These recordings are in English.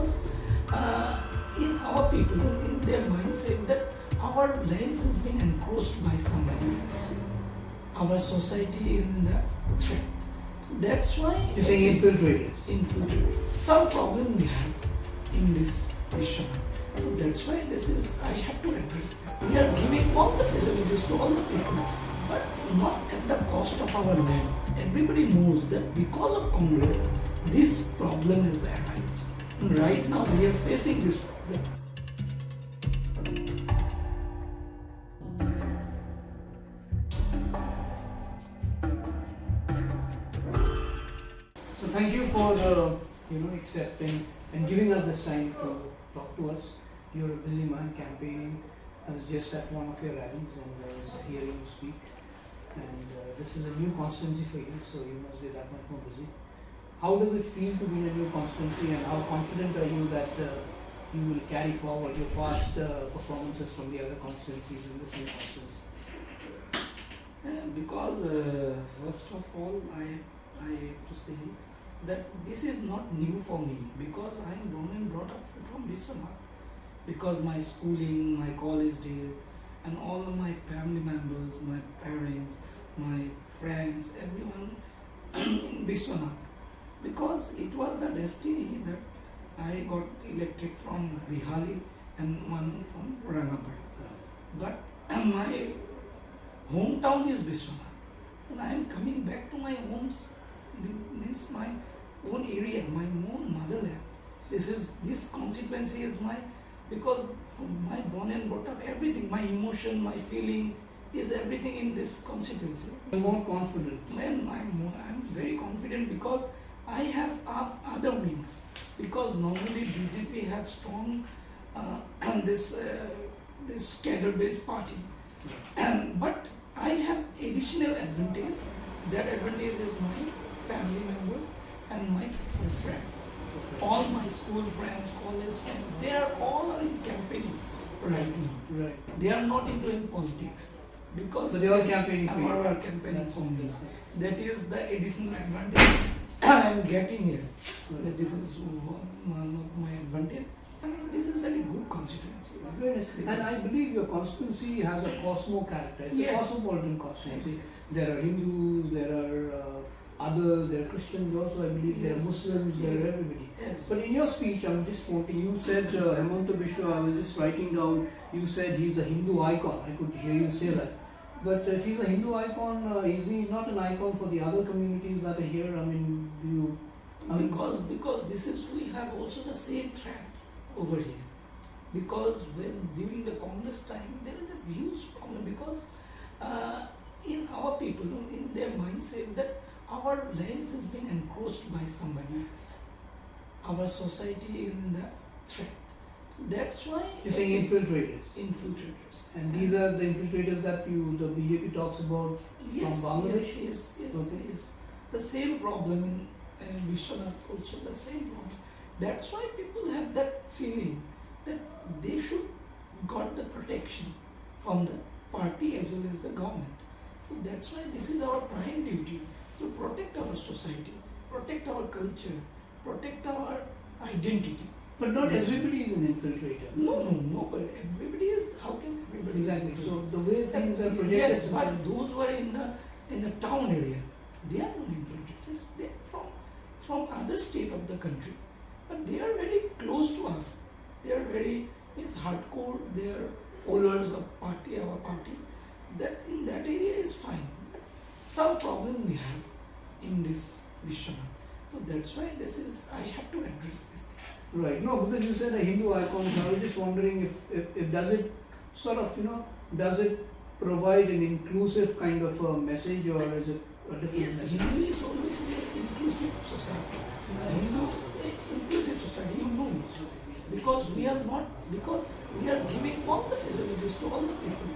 because in our people, in their mindset that our lives has been encroached by somebody else. Our society is in the threat. That's why You're saying infiltrators. Infiltrators. Some problem we have in this issue. So that's why I have to address this. We are giving all the facilities to all the people, but not at the cost of our land. Everybody knows that because of Congress, this problem has arisen. And right now we are facing this problem. So thank you for accepting and giving us this time to talk to us. You're a busy man campaigning. I was just at one of your rallies and I was hearing you speak. And this is a new constituency for you, so you must be that much more busy. How does it feel to be in a new constituency, and how confident are you that you will carry forward your past performances from the other constituencies in this new constituency? Because first of all, I have to say that this is not new for me, because I am born and brought up from Biswanath. Because my schooling, my college days, and all of my family members, my parents, my friends, everyone in Biswanath. Because it was the destiny that I got elected from Bihali and one from Rangapada. But my hometown is Biswanath, and I am coming back to my own, means my own area, my own motherland. This constituency is my, because from my born and brought up, everything, my emotion, my feeling is everything in this constituency. I'm more confident. I'm very confident because I have other wings. Because normally BJP have strong this cadre-based party, but I have additional advantage. That advantage is my family member and my friends. All my school friends, college friends, they are all in campaigning right now. Right. They are not into politics, because so they are campaigning for you. Are campaigning for me. That is the additional advantage I am getting here. That this is one of my advantage. This is very good constituency. And I believe your constituency has a cosmo character. It's a cosmopolitan constituency. Yes. There are Hindus, there are others, there are Christians also, I believe, there are Muslims, there are everybody. Yes. But in your speech, I'm just quoting, you said Himanta Biswa, I was just writing down, you said he's a Hindu icon. I could hear you say that. But if he's a Hindu icon, is he not an icon for the other communities that are here? I mean, because we have also the same threat over here. Because when during the Congress time, there is a huge problem, because in our people, in their mindset that our lives has been encroached by somebody else. Our society is in the threat. That's why you're saying infiltrators. Infiltrators. And these are the infiltrators that the BJP talks about from Bangladesh? Yes. The same problem in Biswanath also, the same problem. That's why people have that feeling that they should got the protection from the party as well as the government. So that's why this is our prime duty, to protect our society, protect our culture, protect our identity. But not everybody is an infiltrator. No, but everybody is. How can everybody? Exactly. So the way things are projected. Yes, but those who are in the town area, they are not infiltrators. They are from other state of the country, but they are very close to us. They are very hardcore. They are followers of our party. That in that area is fine. But some problem we have in this vision. So that's why I have to address this. Right. No, because you said a Hindu icon, so I was just wondering if does it sort of, does it provide an inclusive kind of a message, or is it a different message? Hindu is always an inclusive society. Hindu inclusive society, you know it. Because we are giving all the facilities to all the people,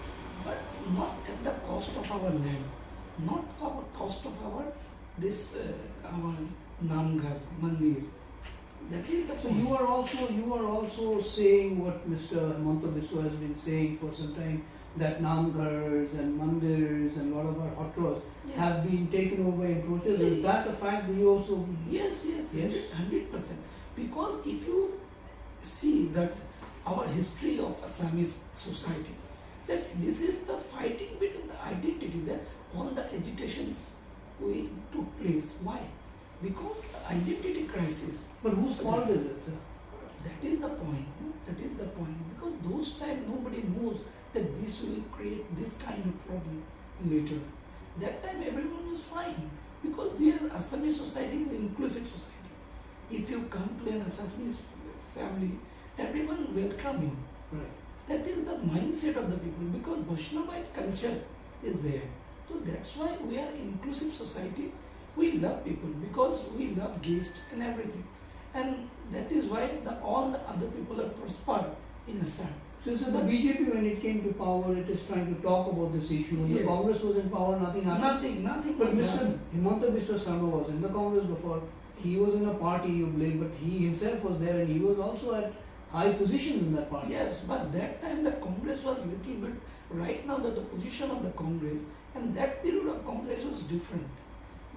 but not at the cost of our land, not our cost of our namghars, mandir. That is the So point. you are also saying what Mr. Himanta Biswa has been saying for some time, that namghars and mandirs and a lot of our hot rods have been taken over by encroachers. Is that a fact that you also? Yes, 100%. Because if you see that our history of Assamese society, that this is the fighting between the identity, that all the agitations we took place. Why? Because the identity crisis. But whose fault is it, sir? That is the point. No? That is the point. Because those times nobody knows that this will create this kind of problem later. That time everyone was fine because the Assamese society is an inclusive society. If you come to an Assamese family, everyone welcome you. Right. That is the mindset of the people because Vaishnavite culture is there. So that's why we are inclusive society. We love people because we love guests and everything. And that is why all the other people are prospered in Assam. So the BJP, when it came to power, it is trying to talk about this issue. When the Yes. Congress was in power, nothing happened. Nothing. But was Mr. happening. Himanta Biswa Sarma was in the Congress before. He was in a party, you blame, but he himself was there and he was also at high positions in that party. Yes, but that time the Congress was little bit, right now that the position of the Congress and that period of Congress was different.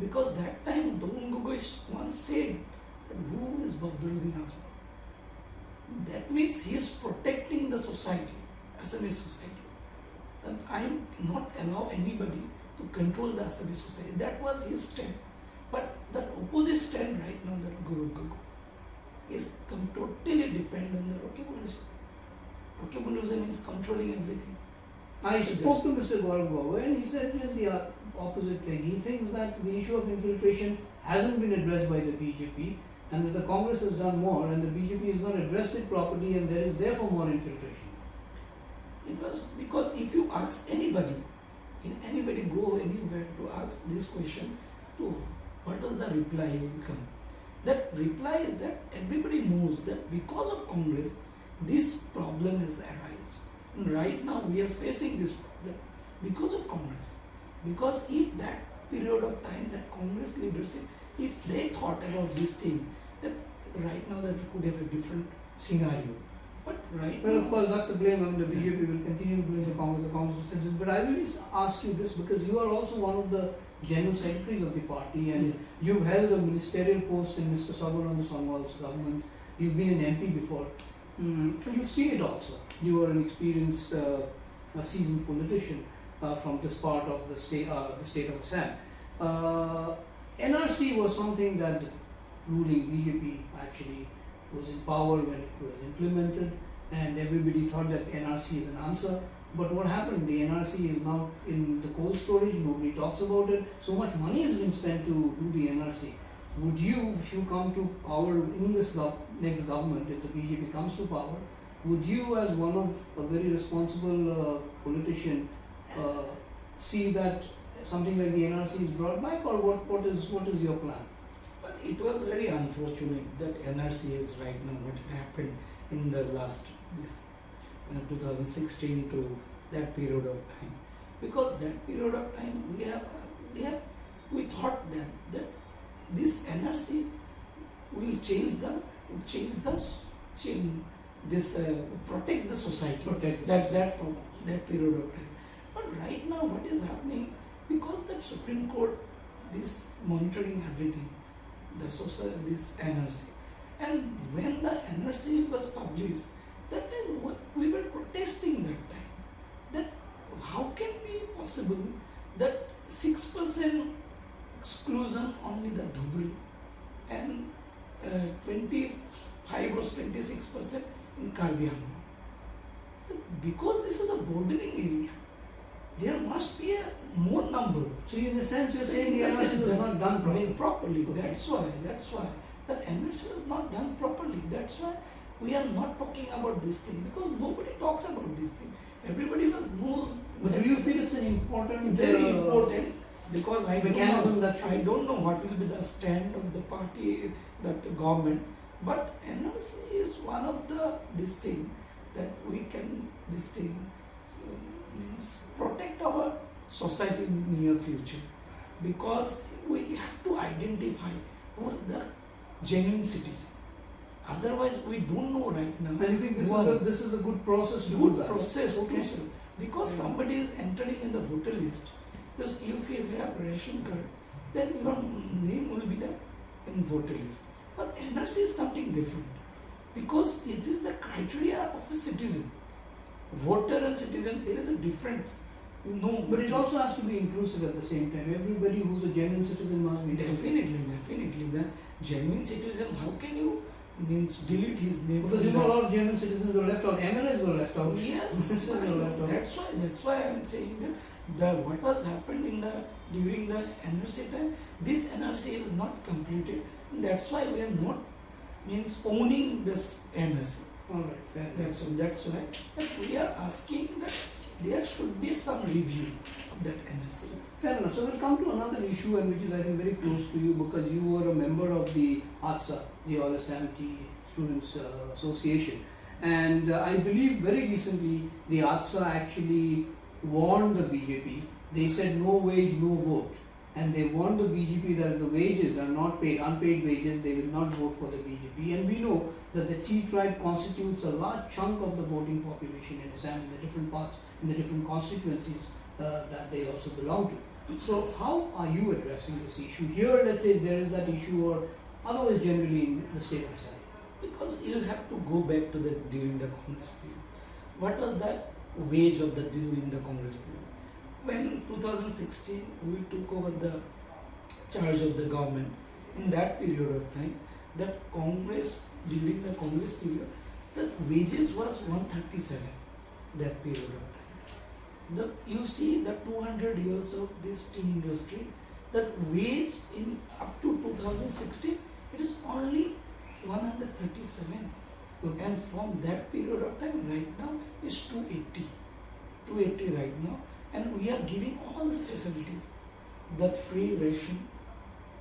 Because that time Don Gogoi once said that who is Borderlens? That means he is protecting the society, Assamese society. And I am not allow anybody to control the Assamese society. That was his stand. But the opposite stand right now, that Guru Gogoi, is totally dependent on the Rokibulus. Rokibulus is controlling everything. I spoke to Mr. Gaurav Gogoi and he said just the opposite thing. He thinks that the issue of infiltration hasn't been addressed by the BJP and that the Congress has done more and the BJP has not addressed it properly and there is therefore more infiltration. It was because if you ask anybody go anywhere to ask this question, to what was the reply will come? That reply is that everybody knows that because of Congress, this problem has arisen. And right now we are facing this problem because of Congress. Because if that period of time, that Congress leadership, if they thought about this thing, that right now that we could have a different scenario. But right Well, now, of course, that's a blame. I mean, the BJP will continue to blame the Congress will say this. But I will ask you this because you are also one of the general secretaries of the party and you've held a ministerial post in Mr. Sarbananda Sonowal's government. You've been an MP before. You've seen it also. You are an experienced, seasoned politician from this part of the state of Assam. NRC was something that ruling BJP actually was in power when it was implemented, and everybody thought that NRC is an answer. But what happened? The NRC is now in the cold storage. Nobody talks about it. So much money has been spent to do the NRC. Would you, if you come to power in this next government, if the BJP comes to power, would you, as one of a very responsible politician, see that something like the NRC is brought back, or what is your plan? but it was very unfortunate that NRC is right now what happened in the last 2016 to that period of time, because that period of time we thought that this NRC will protect the society, that period of time. But right now what is happening, because that Supreme Court this monitoring everything, this NRC, and when the NRC was published, that time we were protesting that time, that how can be possible that 6% exclusion only the Dhubri and 25 or 26% in Karbi Anglong. Because this is a bordering area, there must be a more number. So in a sense you're saying the NRC was not done properly. Okay. That's why that NRC was not done properly. That's why we are not talking about this thing, because nobody talks about this thing. Everybody knows. But do you feel it's an important, very important, because I mechanism don't know what will be the stand of the party, that government, but NRC is one of this thing that we can means protect our society in near future, because we have to identify who are the genuine citizen. Otherwise, we don't know right now. And you think this is a good process to do Good that? process, Okay. because somebody is entering in the voter list. Just if you have ration card, then your name will be there in voter list. But NRC is something different. because it is the criteria of a citizen. Voter and citizen, there is a difference. You know, But it also has to be inclusive at the same time. Everybody who's a genuine citizen must be definitely. The genuine citizen, how can you delete his name? Because you know, a lot of genuine citizens were left out. MLAs were left out. Yes, Were left out. that's why I am saying that what was happened during the NRC time, this NRC is not completed. That's why we are not owning this NRC. All right, fair enough. That's why we are asking that there should be some review of that NRC. Fair enough. So we'll come to another issue, and which is I think very close to you, because you were a member of the ATSA, the All Assam Tea Students Association, and I believe very recently the ATSA actually warned the BJP. They said no wage, no vote, and they warned the BJP that if the wages are not paid, unpaid wages, they will not vote for the BJP. And we know that the tea tribe constitutes a large chunk of the voting population in Assam in the different parts, in the different constituencies that they also belong to. So how are you addressing this issue? Here, let's say there is that issue, or otherwise generally in the state of Assam. Because you have to go back to during the Congress period. What was the wage of during the Congress period? When 2016 we took over the charge of the government, in that period of time, during the Congress period, the wages was 137, that period of time. You see the 200 years of this tea industry, that wage in up to 2016, it is only 137. Okay. And from that period of time, right now is 280 right now, and we are giving all the facilities. That free ration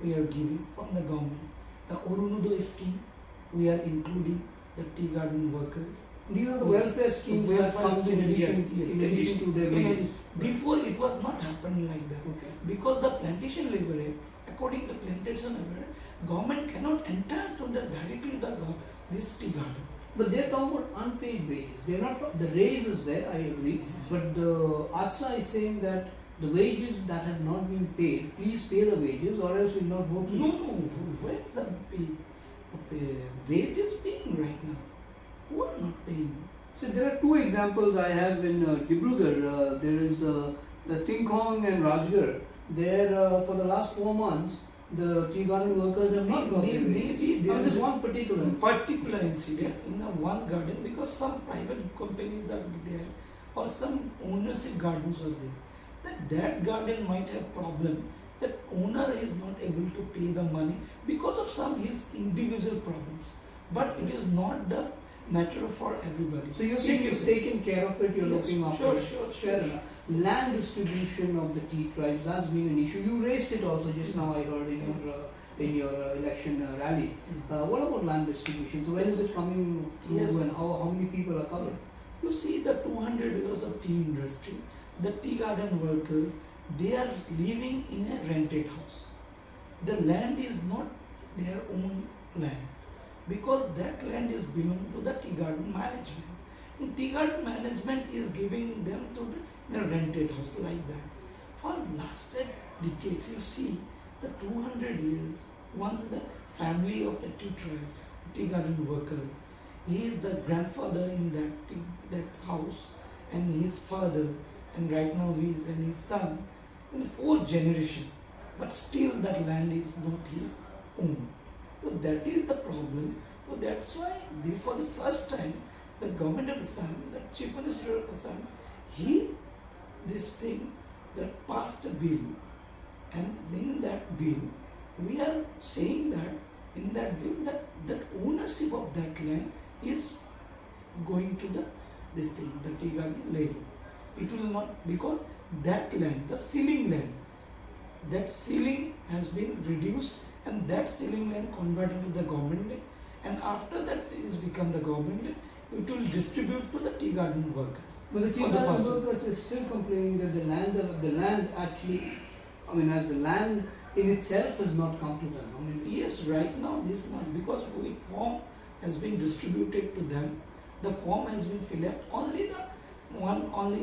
we are giving from the government. The Orunodo scheme, we are including the tea garden workers. These are the welfare schemes that come in addition to their wages. Before it was not happening like that. Okay. Because the plantation labor act, according to plantation labor act, government cannot enter directly this tea garden. But they're talking about unpaid wages. They're not the raise is there, I agree. But the ATSA is saying that the wages that have not been paid, please pay the wages or else we will not vote for you. No, where is the wages paying right now? Who are not paying? So there are two examples I have in Dibrugarh. There is Tingkhong and Rajgarh. There for the last 4 months, the tea garden workers have not got their wages. Maybe there is is one particular incident in one garden, because some private companies are there or some ownership gardens are there. That garden might have problem. That owner is not able to pay the money because of some his individual problems. But it is not the matter for everybody. So you're saying you've taken care of it, you're looking after it. Sure. Fair enough. Land distribution of the tea tribes, that's been an issue. You raised it also just now, I heard in your election rally. What about land distribution? So when is it coming through and how many people are covered? You see the 200 years of tea industry, the tea garden workers, they are living in a rented house. The land is not their own land, because that land is belong to the tea garden management. And tea garden management is giving them to the rented house like that. For last decades, you see the 200 years, the family of a tea garden workers, he is the grandfather in that house, and his father, and right now he is and his son, in the 4th generation, but still that land is not his own. So that is the problem. So that's why for the first time, the government of Assam, the Chief Minister of Assam, that passed a bill, and in that bill, we are saying that in that bill that ownership of that land is going to the tea garden level. It will not, because that land, the ceiling land, that ceiling has been reduced, and that ceiling land converted to the government land, and after that is become the government land, it will distribute to the tea garden workers. But the tea garden workers is still complaining that the land actually, as the land in itself has not come to them. Yes, right now this is not, because form has been distributed to them. The form has been filled up. Only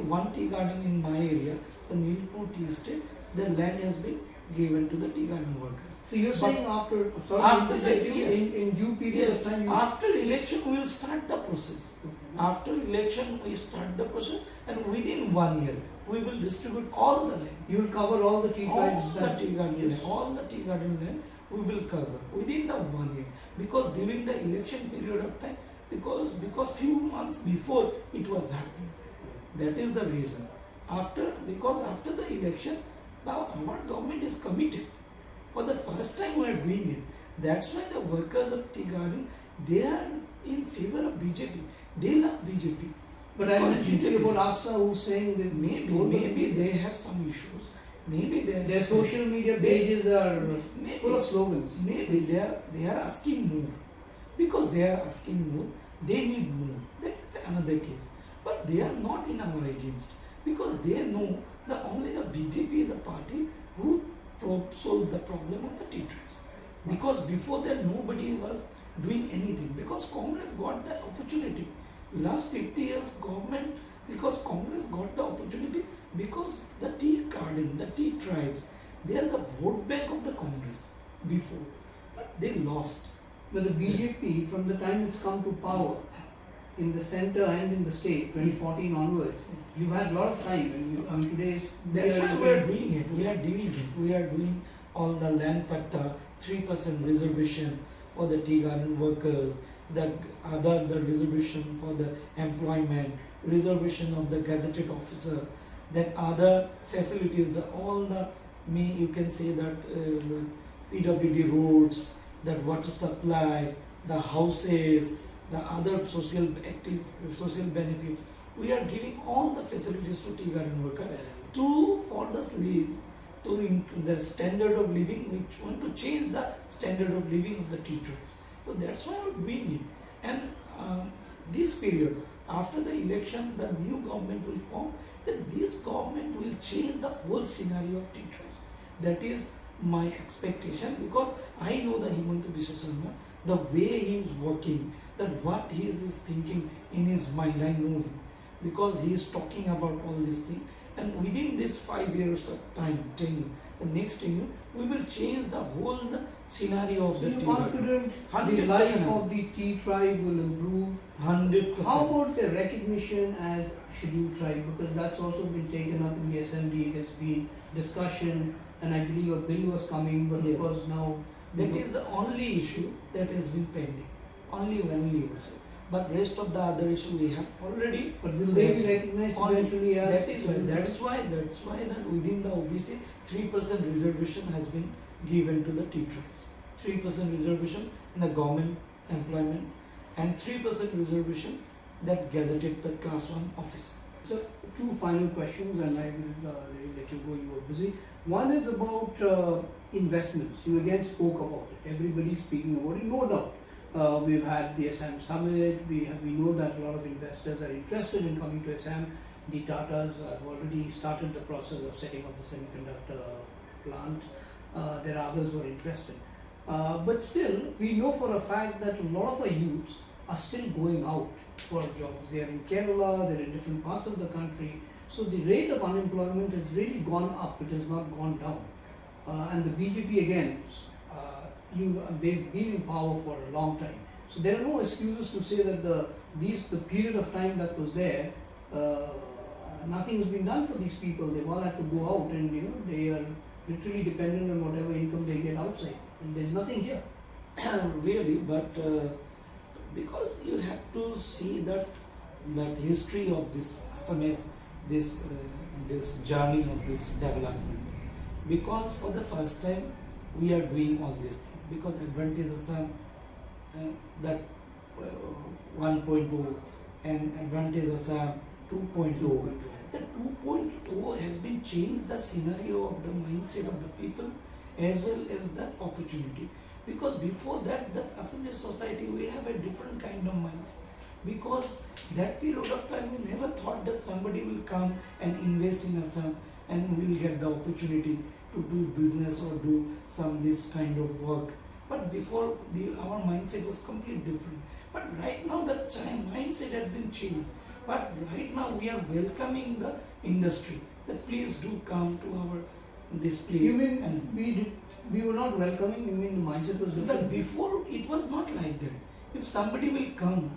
one tea garden in my area, the Nilpur tea estate, the land has been given to the tea garden workers. So you're But saying after yes. in due period of time you After election we will start the process. After election we start the process, and within 1 year we will distribute all the land. you will cover all the tea All tribes the that tea garden yes. land, all the tea garden land we will cover within the 1 year, because during the election period of time, because few months before it was happening. That is the reason. Because after the election, now our government is committed. For the first time we are doing it. That's why the workers of tea garden, they are in favor of BJP. They love BJP. But I Because mentioned BJP about Aksa who's saying that Maybe they have some issues. Maybe they their social media pages are full of slogans. Maybe they are asking more. Because they are asking more, they need more. That is another case. But they are not in our against, because they know that only the BJP is the party who solved the problem of the teachers. Because before that nobody was doing anything, because Congress got the opportunity. Last 50 years government, because Congress got the opportunity, because the tea garden, the tea tribes, they are the vote bank of the Congress before, but they lost. But the BJP, from the time it's come to power, in the center and in the state, 2014 onwards, you've had a lot of time. And today's That's why we are doing it. We are doing it. We are doing all the land patta, 3% reservation for the tea garden workers, the reservation for the employment, reservation of the gazetted officer, then other facilities, you can say that the PWD roads, that water supply, the houses, the other social benefits. We are giving all the facilities to tea garden workers to the standard of living. We want to change the standard of living of the tea tribes. So that's why we're doing it. And this period, after the election, the new government will form. That this government will change the whole scenario of tea tribes. That is my expectation, because I know the Himanta Biswa, the way he is working, that what he is thinking in his mind, I know him, because he is talking about all these things. And within this 5 years of time, 10 years, the next 10 years, we will change the whole scenario of so the you're tea. confident the life of the tea tribe will improve? 100%. How about the recognition as scheduled tribe? Because that's also been taken up in the assembly. There's been discussion, and I believe a bill was coming, but Yes. of course now That is the only issue that has been pending. Only issue. But rest of the other issue we have already. But will they be recognized eventually as? That's why that within the OBC 3% reservation has been given to the tea tribes. 3% reservation in the government employment, and 3% reservation that gazetted the class 1 officer. So, two final questions, and I will let you go. You were busy. One is about investments. You again spoke about it. Everybody's speaking about it. No doubt. We've had the Assam summit. We know that a lot of investors are interested in coming to Assam. The Tatas have already started the process of setting up the semiconductor plant. There are others who are interested. But still, we know for a fact that a lot of our youths are still going out for jobs. They are in Kerala, they're in different parts of the country. So the rate of unemployment has really gone up, it has not gone down. And the BJP again, they've been in power for a long time. So there are no excuses to say that the period of time that was there, nothing has been done for these people. They've all had to go out, and they are literally dependent on whatever income they get outside. And there's nothing here. Really, but because you have to see that history of this Assamese, this journey of this development. Because for the first time we are doing all this thing. Because Advantage Assam, that 1.0 and Advantage Assam 2.0. The 2.0 has been changed the scenario of the mindset of the people as well as the opportunity. Because before that, the Assamese society, we have a different kind of mindset. Because that period of time, we never thought that somebody will come and invest in Assam and will get the opportunity to do business or do this kind of work. But before, our mindset was completely different. But right now, the mindset has been changed. But right now, we are welcoming the industry. That please do come to our this place. You mean and we were not welcoming? You mean the mindset was but different? before it was not like that. If somebody would come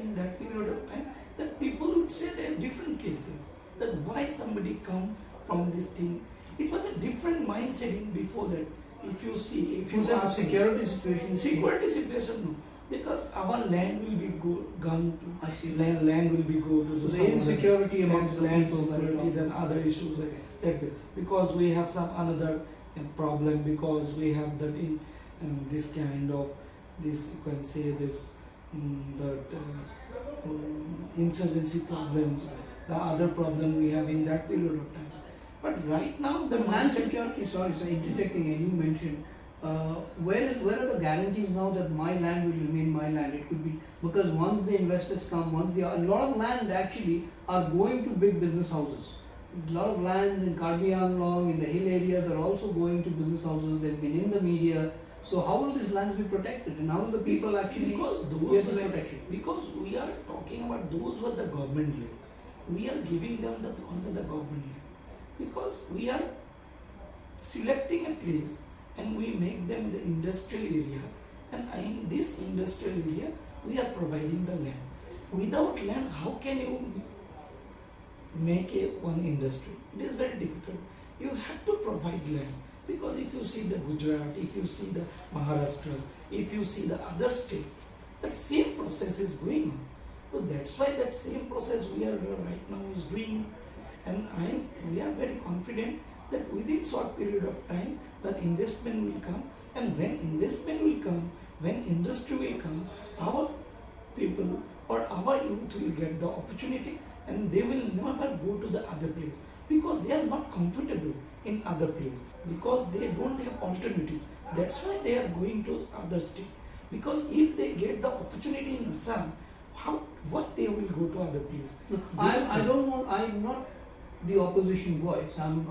in that period of time, that people would say there are different cases. That why somebody come from this thing. It was a different mindset in before that. If you see, if you Was that a ask me, security situation? security situation, no. Because our land will be gone to I see. land will be go to So the the some other- insecurity amongst the land people. that security, are- then other issues like that. Because we have some another problem, because we have that in this kind of this, you can say this insurgency problems, the other problem we have in that period of time. But right now the But land mindset- security, sorry, interjecting, and you mentioned, where are the guarantees now that my land will remain my land? It could be because once the investors come, a lot of land actually are going to big business houses. A lot of lands in Karbi Anglong, in the hill areas are also going to business houses. They've been in the media. So how will these lands be protected? And how will the people actually because get those this land, protection? because we are talking about those were the government land. We are giving them under the government land. Because we are selecting a place and we make them the industrial area, and in this industrial area we are providing the land. Without land, how can you make one industry? It is very difficult. You have to provide land, because if you see the Gujarat, if you see the Maharashtra, if you see the other state, that same process is going on. So that's why that same process we are right now is doing. And we are very confident that within short period of time, that investment will come. And when investment will come, when industry will come, our people or our youth will get the opportunity, and they will never go to the other place, because they are not comfortable in other place, because they don't have alternatives. That's why they are going to other state. Because if they get the opportunity in Assam, why they will go to other place? I'm not the opposition voice. I'm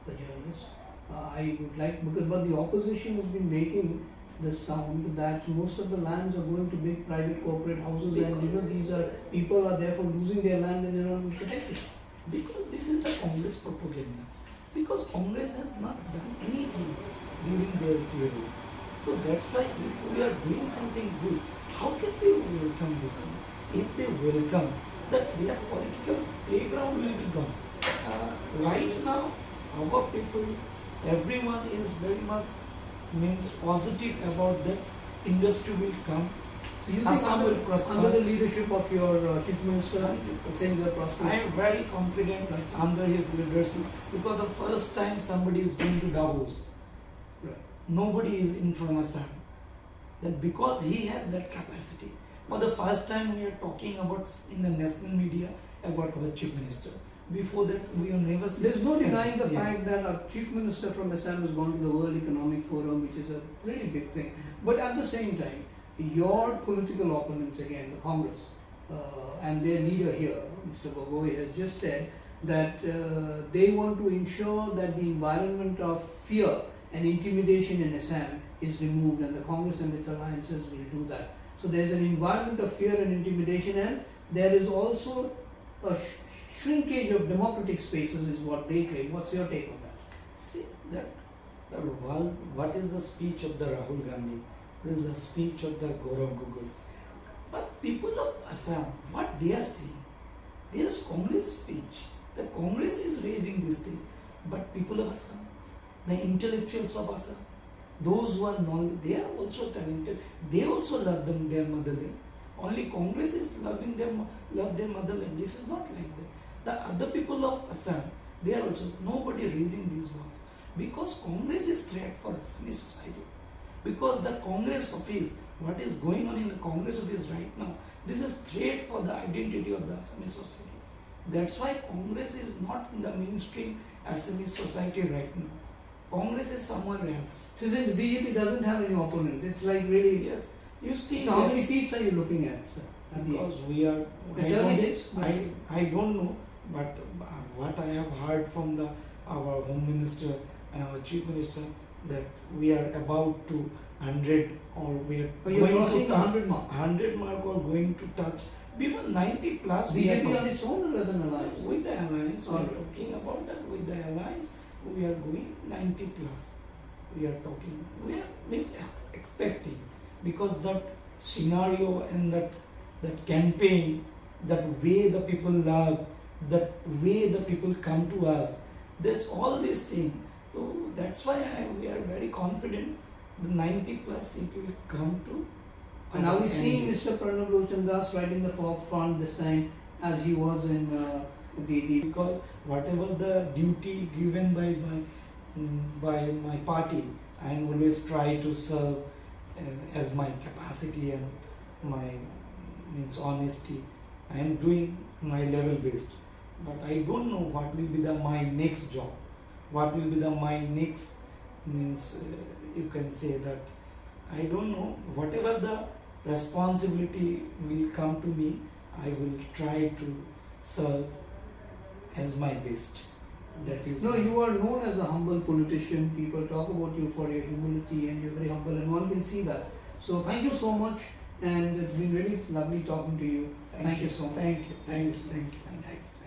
the journalist. I would like, but the opposition has been making the sound that most of the lands are going to big private corporate houses, and these are people are therefore losing their land and they're not protected. Because this is the Congress propaganda. Because Congress has not done anything during their period. So that's why if we are doing something good, how can they welcome this thing? If they welcome, that their political playground will be gone. Right now, our people, everyone is very much positive about that industry will come. So you think Assam will prosper. under the leadership of your Chief Minister, 100%. things are prospering? I am very confident under his leadership, because the first time somebody is going to Davos. Right. Nobody is in from Assam. That because he has that capacity. For the first time we are talking about in the national media about our Chief Minister. Before that we have never seen. There's no denying the Yes. fact that our Chief Minister from Assam has gone to the World Economic Forum, which is a really big thing. But at the same time, your political opponents, again, the Congress, and their leader here, Mr. Gogoi, has just said that they want to ensure that the environment of fear and intimidation in Assam is removed, and the Congress and its alliances will do that. So there's an environment of fear and intimidation, and there is also a shrinkage of democratic spaces, is what they claim. What's your take on that? See that what is the speech of the Rahul Gandhi? What is the speech of the Gaurav Gogoi? But people of Assam, what they are saying, there is Congress speech. The Congress is raising this thing, but people of Assam, the intellectuals of Assam, those who are they are also talented. They also love their motherland. Only Congress is love their motherland. It is not like that. The other people of Assam, they are also nobody raising these voices, because Congress is threat for Assamese society. Because the Congress office, what is going on in the Congress office right now, this is threat for the identity of the Assamese society. That's why Congress is not in the mainstream Assamese society right now. Congress is somewhere else. So since the BJP doesn't have any opponent, it's like really. Yes, you see. So how many seats are you looking at, sir? Because we are. It's early days. I don't know, but what I have heard from our Home Minister and our Chief Minister, that we are about to 100 or we are Oh, you're going crossing to the touch 100 mark. 100 mark or going to touch even 90 plus. we are BJP on talking- its own or as an alliance? with the alliance, we are Alright. talking about that. With the alliance, we are going 90 plus. We are talking, we are means expecting, because that scenario and that campaign, that way the people love, that way the people come to us, there's all these things. So that's why we are very confident the 90 plus seat will come to. And our are we seeing candidate. Mr. Pallab Lochan Das right in the forefront this time as he was in the Because whatever the duty given by my party, I always try to serve as my capacity and my means honesty. I am doing my level best, but I don't know what will be my next job, what will be my next means. You can say that I don't know. Whatever the responsibility will come to me, I will try to serve as my best. That is. No, my- you are known as a humble politician. People talk about you for your humility and you're very humble, and one can see that. So thank you so much, and it's been really lovely talking to you. Thank you so much. Thank you. Thank you. Thank you. Thank you.